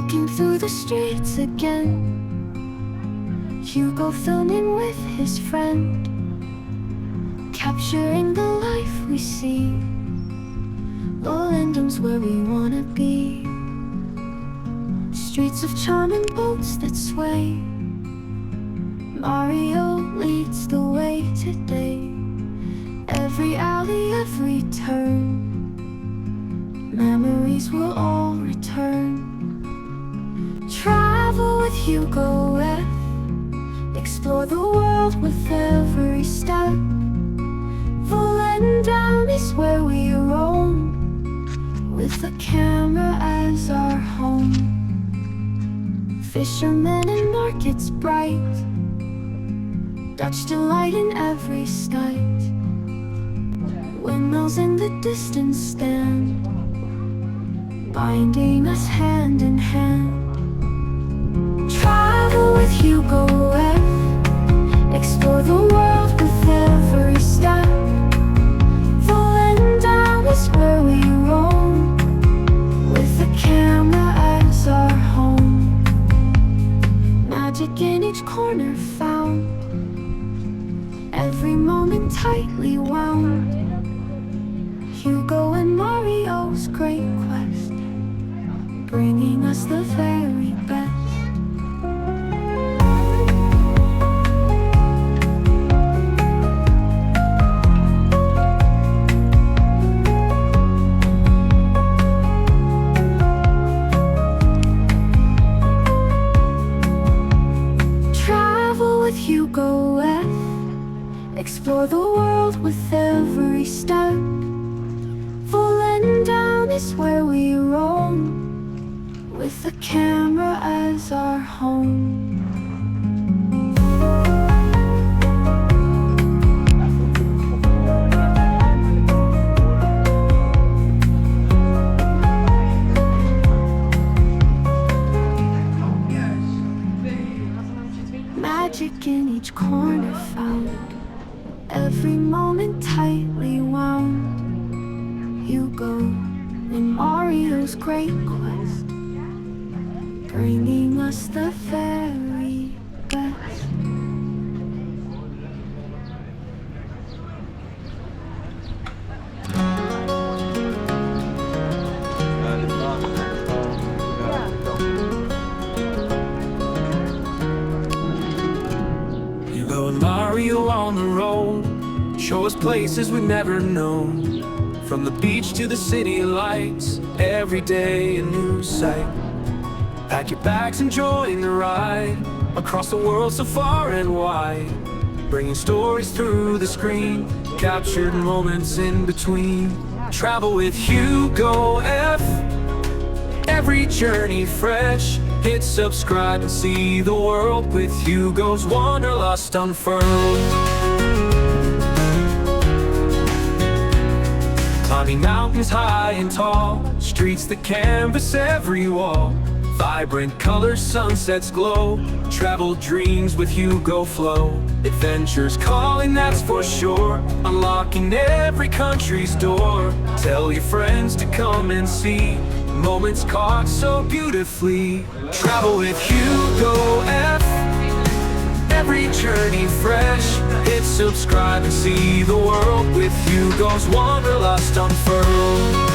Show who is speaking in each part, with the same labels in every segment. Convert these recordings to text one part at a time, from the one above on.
Speaker 1: Walking through the streets again, Hugo filming with his friend, capturing the life we see. Volendam's where we wanna be. Streets of charm and boats that sway. Mario leads the way today. Every alley, every turn, memories will all return. Travel with HugoF, explore the world with every step. Volendam is where we roam, with the camera as our home. Fishermen and markets bright, Dutch delight in every sight. Windmills in the distance stand, binding us hand in hand. Travel with HugoF, explore the world with every step. Volendam is where we roam, with the camera as our home. Magic in each corner found, every moment tightly wound. Hugo and Mario's great quest, bringing us the very best. Travel with HugoF, explore the world with every step. Volendam is where we roam, with the camera as our home. Magic in each corner found, every moment tightly wound. Hugo and Mario's great quest, bringing us the very best.
Speaker 2: Hugo and Mario on the road, show us places we've never known. From the beach to the city lights, every day a new sight. Pack your bags, enjoying the ride, across the world so far and wide. Bringing stories through the screen, captured moments in between. Travel with HugoF, every journey fresh. Hit subscribe and see the world with Hugo's wanderlust unfurled. Climbing mountains high and tall, streets that canvas every wall. Vibrant colors, sunsets glow, travel dreams with Hugo flow. Adventures calling, that's for sure, unlocking every country's door. Tell your friends to come and see, moments caught so beautifully. Travel with HugoF, every journey fresh. Hit subscribe and see the world with Hugo's wanderlust unfurled.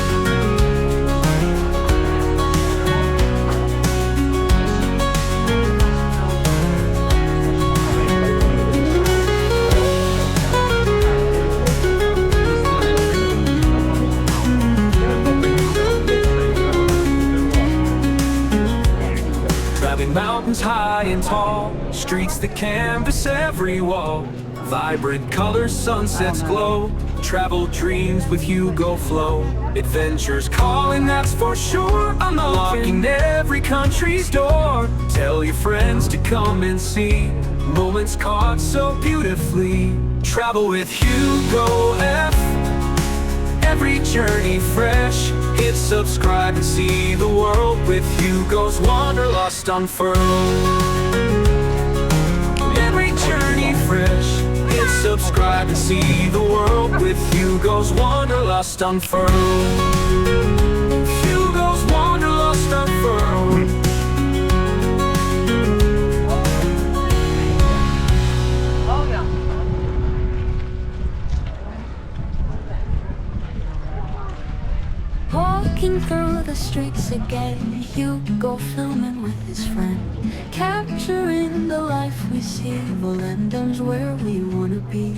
Speaker 2: Traveling mountains high and tall, streets that canvas every wall. Vibrant colors, sunsets glow, travel dreams with Hugo flow. Adventures calling, that's for sure, unlocking every country's door. Tell your friends to come and see, moments caught so beautifully. Travel with HugoF, every journey fresh. Hit subscribe and see the world with Hugo's wanderlust unfurled. Every journey fresh. Hit subscribe and see the world with Hugo's wanderlust unfurled. Hugo's wanderlust unfurled.
Speaker 1: walking through the streets again. Hugo filming with his friend, capturing the life we see. Volendam's where we wanna be.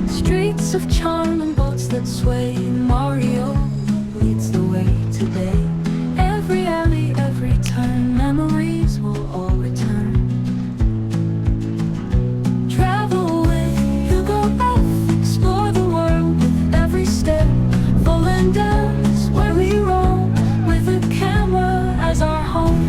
Speaker 1: Streets of charm and boats that sway. Mario leads the way today. Every alley, every turn, memories will all return. Travel with HugoF, explore the world with every step. Volendam's where we roam, with a camera as our home.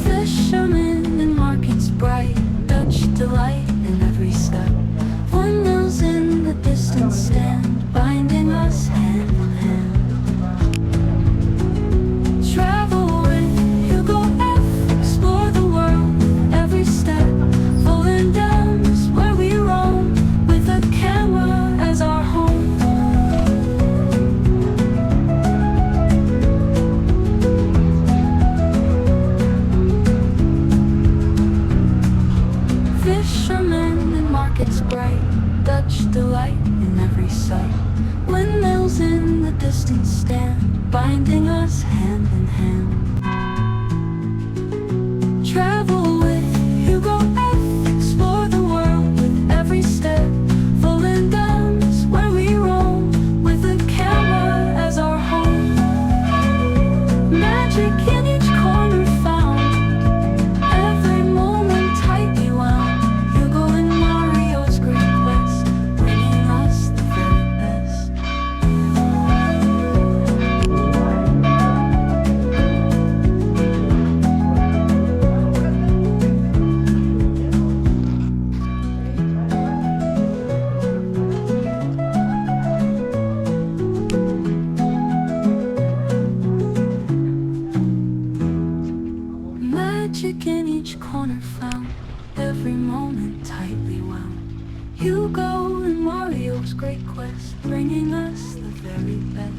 Speaker 1: Fishermen and markets bright, Dutch delight in every step. Windmills in the distance stand, binding us hand in hand. Travel with HugoF, explore the world with every step. Volendam's where we roam, with a camera as our home. Fishermen and markets bright, Dutch delight in every sight. Windmills in the distance stand, binding us hand in hand. Travel with HugoF, explore the world with every step. Volendam's where we roam, with a camera as our home. Magic in each corner found, every moment tightly wound. Hugo and Mario's great quest, bringing us the very best. Magic in each corner found, every moment tightly wound. Hugo and Mario's great quest, bringing us the very best.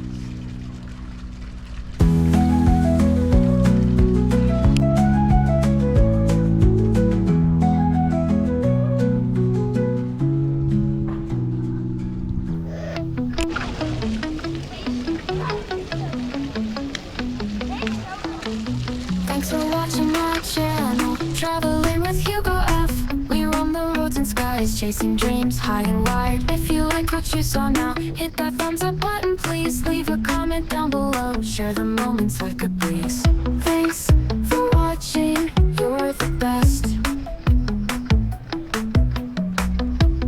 Speaker 1: Thanks for watching my channel, traveling with HugoF. We roam the roads and skies, chasing dreams high and wide. If you like what you saw now, hit that thumbs up button, please. Leave a comment down below, share the moments like a breeze. Thanks for watching, you're the best.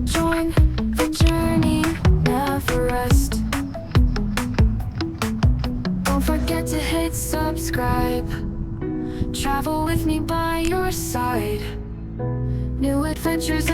Speaker 1: Join the journey, never rest. Don't forget to hit subscribe. Travel with me by your side. New adventures